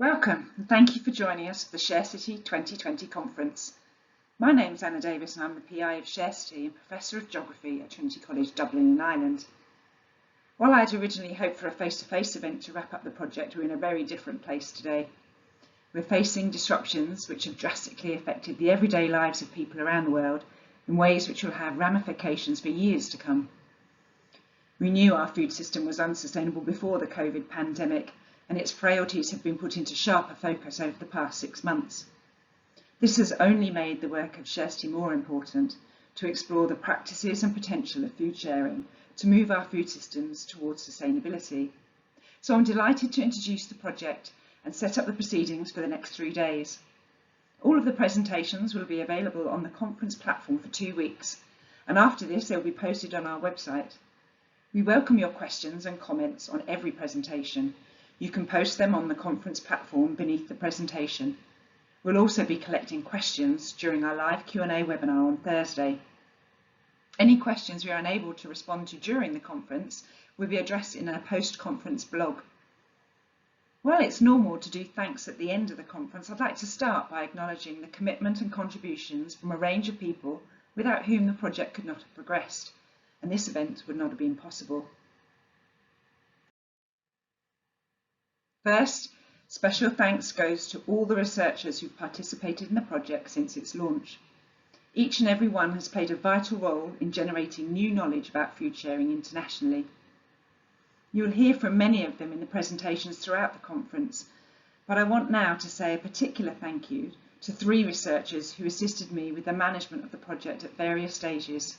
Welcome and thank you for joining us for the SHARECITY 2020 conference. My name is Davies and I'm the PI of SHARECITY and Professor of Geography at Trinity College Dublin in Ireland. While I had originally hoped for a face-to-face event to wrap up the project, we're in a very different place today. We're facing disruptions which have drastically affected the everyday lives of people around the world in ways which will have ramifications for years to come. We knew our food system was unsustainable before the COVID pandemic, and its frailties have been put into sharper focus over the past 6 months. This has only made the work of SHARECITY more important to explore the practices and potential of food sharing to move our food systems towards sustainability. So I'm delighted to introduce the project and set up the proceedings for the next 3 days. All of the presentations will be available on the conference platform for 2 weeks, and after this they will be posted on our website. We welcome your questions and comments on every presentation. You can post them on the conference platform beneath the presentation. We'll also be collecting questions during our live Q&A webinar on Thursday. Any questions we are unable to respond to during the conference will be addressed in a post-conference blog. While it's normal to do thanks at the end of the conference, I'd like to start by acknowledging the commitment and contributions from a range of people without whom the project could not have progressed, and this event would not have been possible. First, special thanks goes to all the researchers who've participated in the project since its launch. Each and every one has played a vital role in generating new knowledge about food sharing internationally. You will hear from many of them in the presentations throughout the conference, but I want now to say a particular thank you to 3 researchers who assisted me with the management of the project at various stages.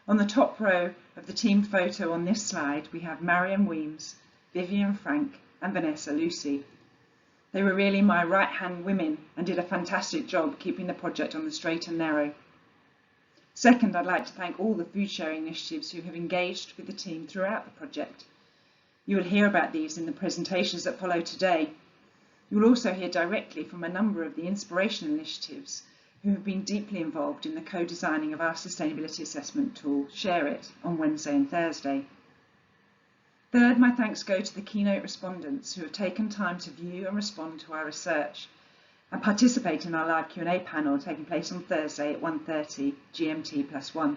On the top row of the team photo on this slide, we have Marion Weems, Vivian Frank, and Vanessa Lucy. They were really my right-hand women and did a fantastic job keeping the project on the straight and narrow. Second, I'd like to thank all the food sharing initiatives who have engaged with the team throughout the project. You will hear about these in the presentations that follow today. You will also hear directly from a number of the inspirational initiatives who have been deeply involved in the co-designing of our sustainability assessment tool, SHAREit, on Wednesday and Thursday. Third, my thanks go to the keynote respondents who have taken time to view and respond to our research and participate in our live Q&A panel taking place on Thursday at 1:30 GMT +1.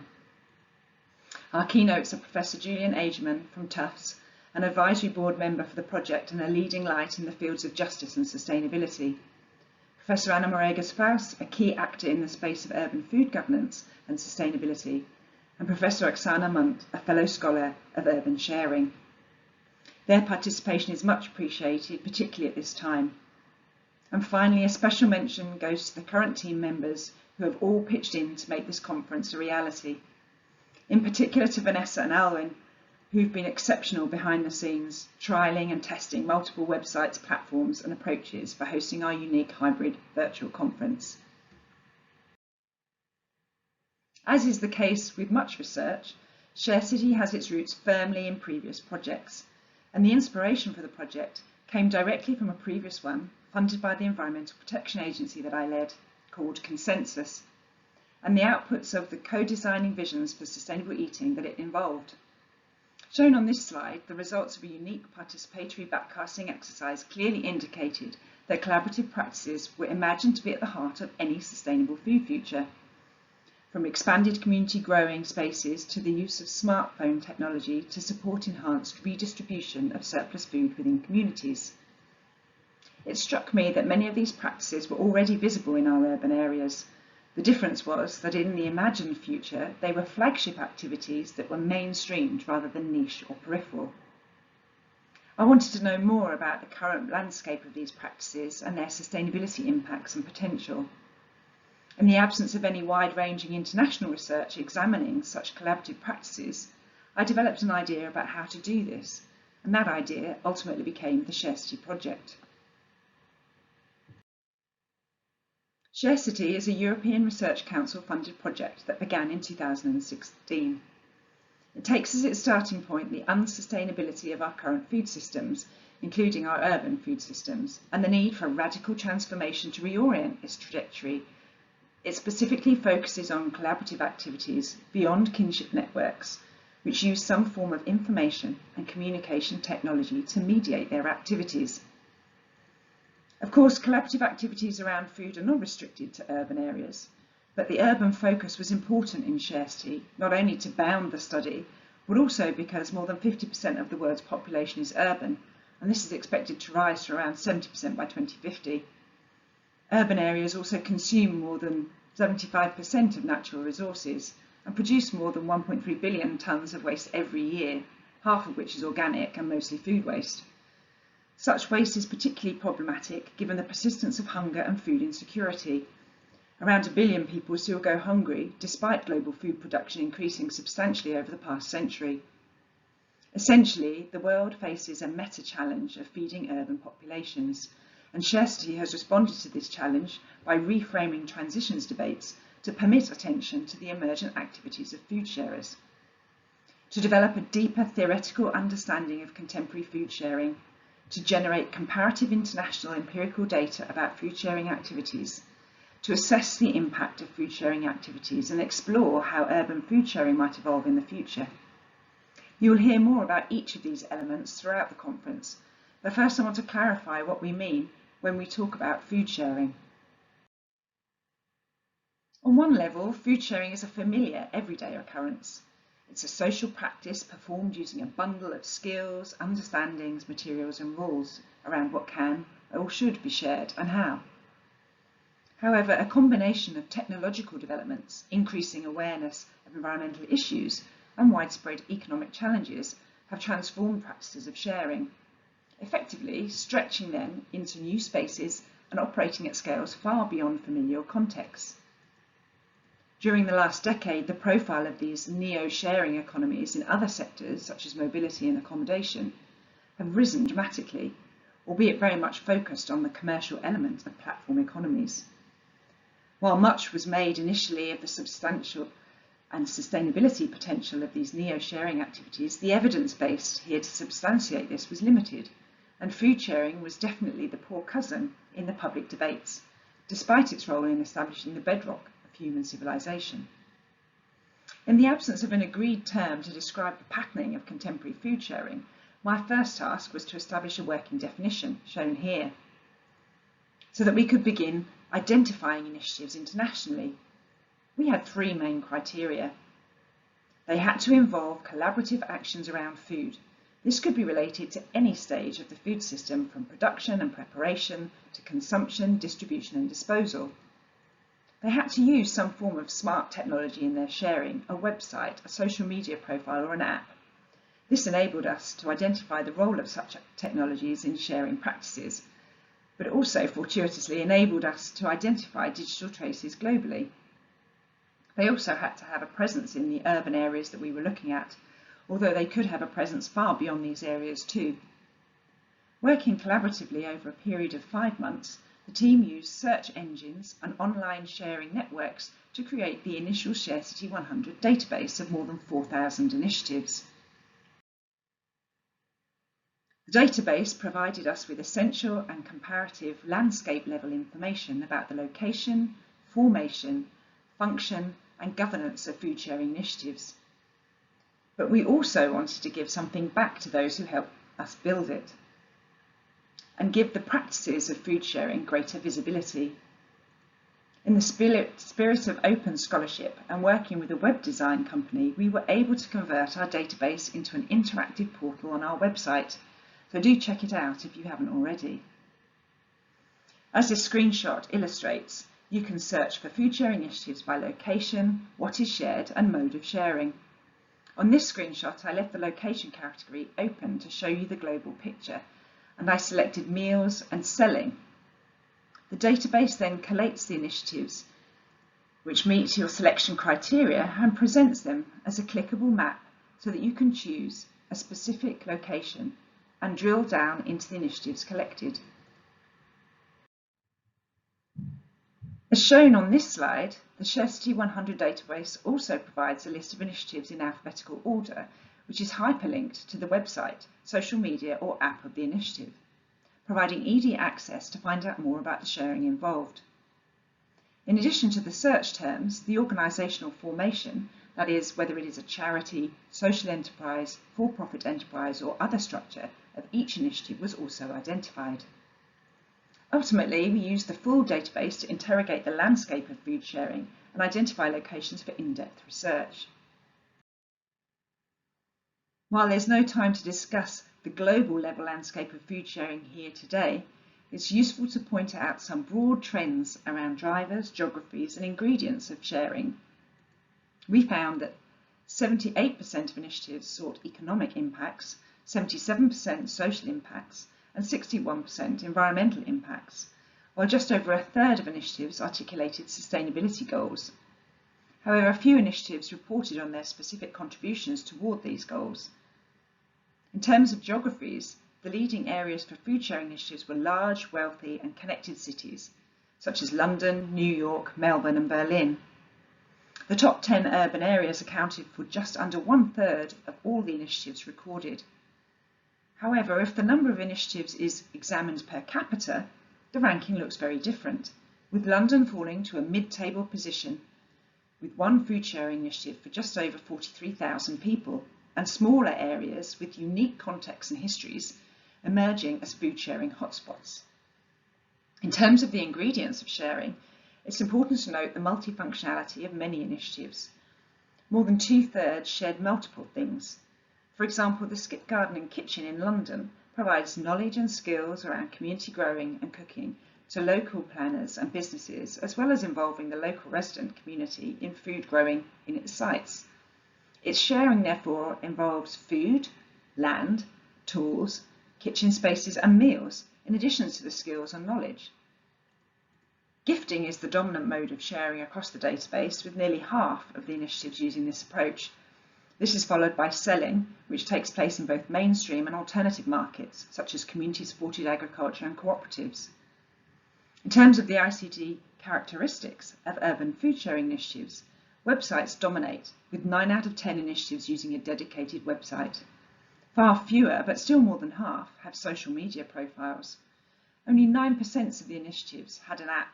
Our keynotes are Professor Julian Agerman from Tufts, an advisory board member for the project and a leading light in the fields of justice and sustainability. Professor Anna Moregas-Faust, a key actor in the space of urban food governance and sustainability, and Professor Oksana Munt, a fellow scholar of urban sharing. Their participation is much appreciated, particularly at this time. And finally, a special mention goes to the current team members who have all pitched in to make this conference a reality. In particular to Vanessa and Alwyn, who've been exceptional behind the scenes, trialling and testing multiple websites, platforms and approaches for hosting our unique hybrid virtual conference. As is the case with much research, SHARECITY has its roots firmly in previous projects, and the inspiration for the project came directly from a previous one funded by the Environmental Protection Agency that I led, called Consensus, and the outputs of the co-designing visions for sustainable eating that it involved. Shown on this slide, the results of a unique participatory backcasting exercise clearly indicated that collaborative practices were imagined to be at the heart of any sustainable food future, from expanded community growing spaces to the use of smartphone technology to support enhanced redistribution of surplus food within communities. It struck me that many of these practices were already visible in our urban areas. The difference was that in the imagined future, they were flagship activities that were mainstreamed rather than niche or peripheral. I wanted to know more about the current landscape of these practices and their sustainability impacts and potential. In the absence of any wide-ranging international research examining such collaborative practices, I developed an idea about how to do this, and that idea ultimately became the SHARECITY project. SHARECITY is a European Research Council funded project that began in 2016. It takes as its starting point the unsustainability of our current food systems, including our urban food systems, and the need for a radical transformation to reorient its trajectory. It specifically focuses on collaborative activities beyond kinship networks, which use some form of information and communication technology to mediate their activities. Of course, collaborative activities around food are not restricted to urban areas, but the urban focus was important in SHARECITY, not only to bound the study, but also because more than 50% of the world's population is urban, and this is expected to rise to around 70% by 2050. Urban areas also consume more than 75% of natural resources and produce more than 1.3 billion tonnes of waste every year, half of which is organic and mostly food waste. Such waste is particularly problematic given the persistence of hunger and food insecurity. Around 1 billion people still go hungry, despite global food production increasing substantially over the past century. Essentially, the world faces a meta-challenge of feeding urban populations, and SHARECITY has responded to this challenge by reframing transitions debates to permit attention to the emergent activities of food sharers. To develop a deeper theoretical understanding of contemporary food sharing, to generate comparative international empirical data about food sharing activities, to assess the impact of food sharing activities and explore how urban food sharing might evolve in the future. You will hear more about each of these elements throughout the conference, but first I want to clarify what we mean when we talk about food sharing. On one level, food sharing is a familiar, everyday occurrence. It's a social practice performed using a bundle of skills, understandings, materials and rules around what can or should be shared and how. However, a combination of technological developments, increasing awareness of environmental issues and widespread economic challenges have transformed practices of sharing, effectively stretching them into new spaces and operating at scales far beyond familiar contexts. During the last decade, the profile of these neo-sharing economies in other sectors, such as mobility and accommodation, have risen dramatically, albeit very much focused on the commercial element of platform economies. While much was made initially of the substantial and sustainability potential of these neo-sharing activities, the evidence base here to substantiate this was limited, and food sharing was definitely the poor cousin in the public debates, despite its role in establishing the bedrock of human civilization. In the absence of an agreed term to describe the patterning of contemporary food sharing, my first task was to establish a working definition, shown here, so that we could begin identifying initiatives internationally. We had three main criteria. They had to involve collaborative actions around food. This could be related to any stage of the food system, from production and preparation to consumption, distribution and disposal. They had to use some form of smart technology in their sharing, a website, a social media profile or an app. This enabled us to identify the role of such technologies in sharing practices, but also fortuitously enabled us to identify digital traces globally. They also had to have a presence in the urban areas that we were looking at, although they could have a presence far beyond these areas too. Working collaboratively over a period of 5 months, the team used search engines and online sharing networks to create the initial SHARECITY 100 database of more than 4,000 initiatives. The database provided us with essential and comparative landscape-level information about the location, formation, function and governance of food sharing initiatives. But we also wanted to give something back to those who helped us build it, and give the practices of food sharing greater visibility. In the spirit of open scholarship and working with a web design company, we were able to convert our database into an interactive portal on our website, so do check it out if you haven't already. As this screenshot illustrates, you can search for food sharing initiatives by location, what is shared and mode of sharing. On this screenshot, I left the location category open to show you the global picture, and I selected meals and selling. The database then collates the initiatives which meet your selection criteria and presents them as a clickable map so that you can choose a specific location and drill down into the initiatives collected. As shown on this slide, the SHARECITY 100 database also provides a list of initiatives in alphabetical order, which is hyperlinked to the website, social media or app of the initiative, providing easy access to find out more about the sharing involved. In addition to the search terms, the organisational formation, that is, whether it is a charity, social enterprise, for-profit enterprise or other structure of each initiative, was also identified. Ultimately, we use the full database to interrogate the landscape of food sharing and identify locations for in-depth research. While there's no time to discuss the global level landscape of food sharing here today, it's useful to point out some broad trends around drivers, geographies and ingredients of sharing. We found that 78% of initiatives sought economic impacts, 77% social impacts and 61% environmental impacts, while just over a third of initiatives articulated sustainability goals. However, a few initiatives reported on their specific contributions toward these goals. In terms of geographies, the leading areas for food sharing initiatives were large, wealthy and connected cities, such as London, New York, Melbourne and Berlin. The top 10 urban areas accounted for just under 1/3 of all the initiatives recorded. However, if the number of initiatives is examined per capita, the ranking looks very different, with London falling to a mid-table position, with one food sharing initiative for just over 43,000 people, and smaller areas with unique contexts and histories emerging as food sharing hotspots. In terms of the ingredients of sharing, it's important to note the multifunctionality of many initiatives. More than 2/3 shared multiple things. For example, the Skip Garden and Kitchen in London provides knowledge and skills around community growing and cooking to local planners and businesses, as well as involving the local resident community in food growing in its sites. Its sharing, therefore, involves food, land, tools, kitchen spaces and meals, in addition to the skills and knowledge. Gifting is the dominant mode of sharing across the database, with nearly half of the initiatives using this approach. This is followed by selling, which takes place in both mainstream and alternative markets, such as community-supported agriculture and cooperatives. In terms of the ICT characteristics of urban food sharing initiatives, websites dominate, with 9 out of 10 initiatives using a dedicated website. Far fewer, but still more than half, have social media profiles. Only 9% of the initiatives had an app.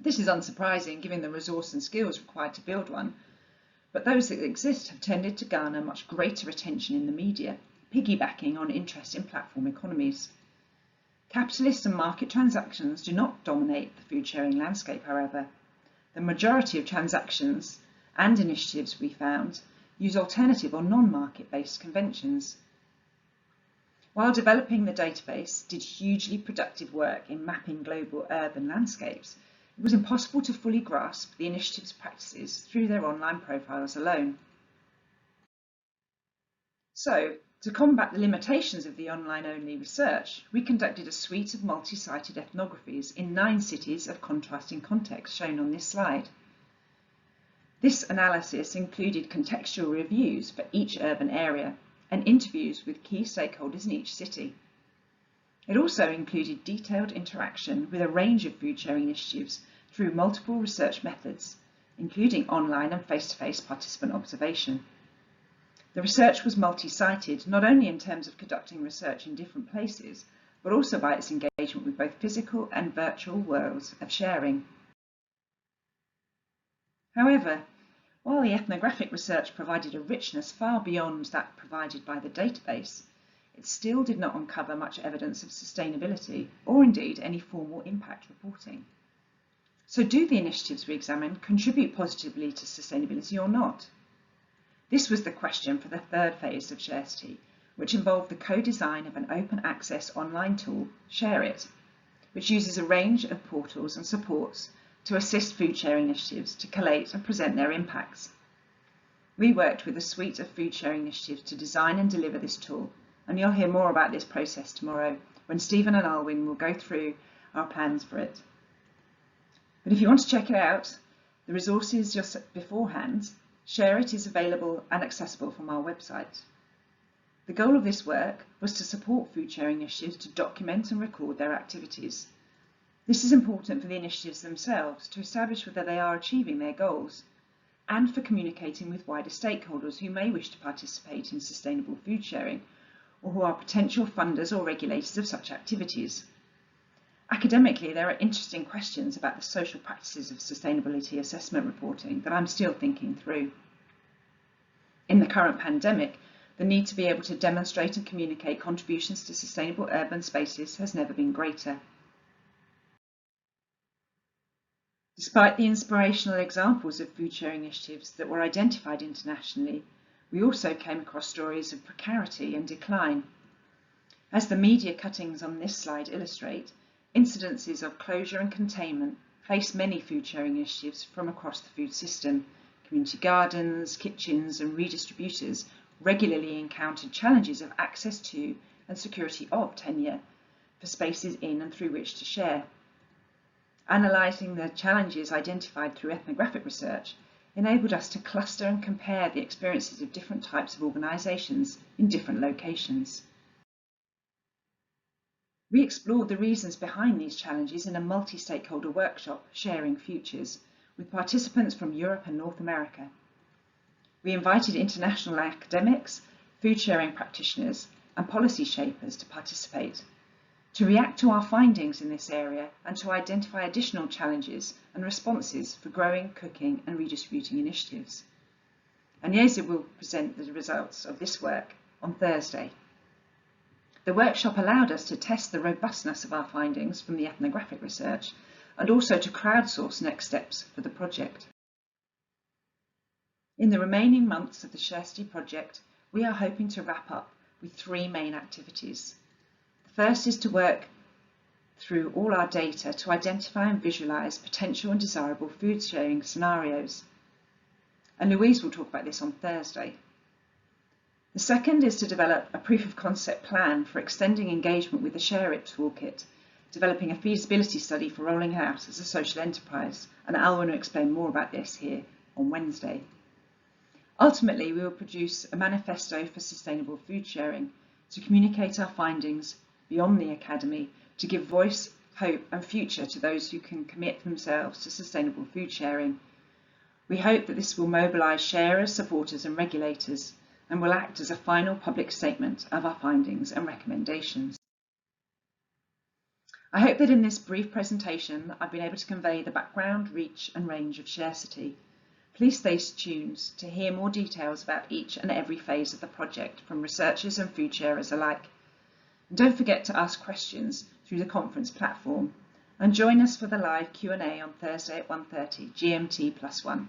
This is unsurprising given the resource and skills required to build one, but those that exist have tended to garner much greater attention in the media, piggybacking on interest in platform economies. Capitalist and market transactions do not dominate the food sharing landscape, however. The majority of transactions and initiatives we found use alternative or non-market-based conventions. While developing the database did hugely productive work in mapping global urban landscapes, it was impossible to fully grasp the initiative's practices through their online profiles alone. So, to combat the limitations of the online-only research, we conducted a suite of multi-sited ethnographies in 9 cities of contrasting contexts shown on this slide. This analysis included contextual reviews for each urban area and interviews with key stakeholders in each city. It also included detailed interaction with a range of food sharing initiatives through multiple research methods, including online and face-to-face participant observation. The research was multi-sited, not only in terms of conducting research in different places, but also by its engagement with both physical and virtual worlds of sharing. However, while the ethnographic research provided a richness far beyond that provided by the database, it still did not uncover much evidence of sustainability, or indeed any formal impact reporting. So do the initiatives we examined contribute positively to sustainability or not? This was the question for the third phase of SHARECITY, which involved the co-design of an open access online tool, SHAREit, which uses a range of portals and supports to assist food sharing initiatives to collate and present their impacts. We worked with a suite of food sharing initiatives to design and deliver this tool, and you'll hear more about this process tomorrow when Stephen and Alwyn will go through our plans for it. But if you want to check it out, the resources just beforehand, SHAREit is available and accessible from our website. The goal of this work was to support food sharing initiatives to document and record their activities. This is important for the initiatives themselves to establish whether they are achieving their goals, and for communicating with wider stakeholders who may wish to participate in sustainable food sharing, or who are potential funders or regulators of such activities. Academically, there are interesting questions about the social practices of sustainability assessment reporting that I'm still thinking through. In the current pandemic, the need to be able to demonstrate and communicate contributions to sustainable urban spaces has never been greater. Despite the inspirational examples of food sharing initiatives that were identified internationally, we also came across stories of precarity and decline. As the media cuttings on this slide illustrate, incidences of closure and containment face many food sharing initiatives from across the food system. Community gardens, kitchens and redistributors regularly encountered challenges of access to and security of tenure for spaces in and through which to share. Analysing the challenges identified through ethnographic research enabled us to cluster and compare the experiences of different types of organisations in different locations. We explored the reasons behind these challenges in a multi-stakeholder workshop, Sharing Futures, with participants from Europe and North America. We invited international academics, food sharing practitioners and policy shapers to participate, to react to our findings in this area and to identify additional challenges and responses for growing, cooking and redistributing initiatives. Agnese will present the results of this work on Thursday. The workshop allowed us to test the robustness of our findings from the ethnographic research and also to crowdsource next steps for the project. In the remaining months of the SHARECITY project, we are hoping to wrap up with 3 main activities. The first is to work through all our data to identify and visualise potential and desirable food sharing scenarios. And Louise will talk about this on Thursday. The second is to develop a proof of concept plan for extending engagement with the ShareIt toolkit, developing a feasibility study for rolling out as a social enterprise, and Al will explain more about this here on Wednesday. Ultimately, we will produce a manifesto for sustainable food sharing to communicate our findings beyond the Academy, to give voice, hope and future to those who can commit themselves to sustainable food sharing. We hope that this will mobilise sharers, supporters and regulators, and will act as a final public statement of our findings and recommendations. I hope that in this brief presentation I've been able to convey the background, reach and range of SHARECITY. Please stay tuned to hear more details about each and every phase of the project from researchers and food sharers alike. And don't forget to ask questions through the conference platform and join us for the live Q&A on Thursday at 1:30 GMT+1.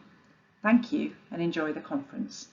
Thank you and enjoy the conference.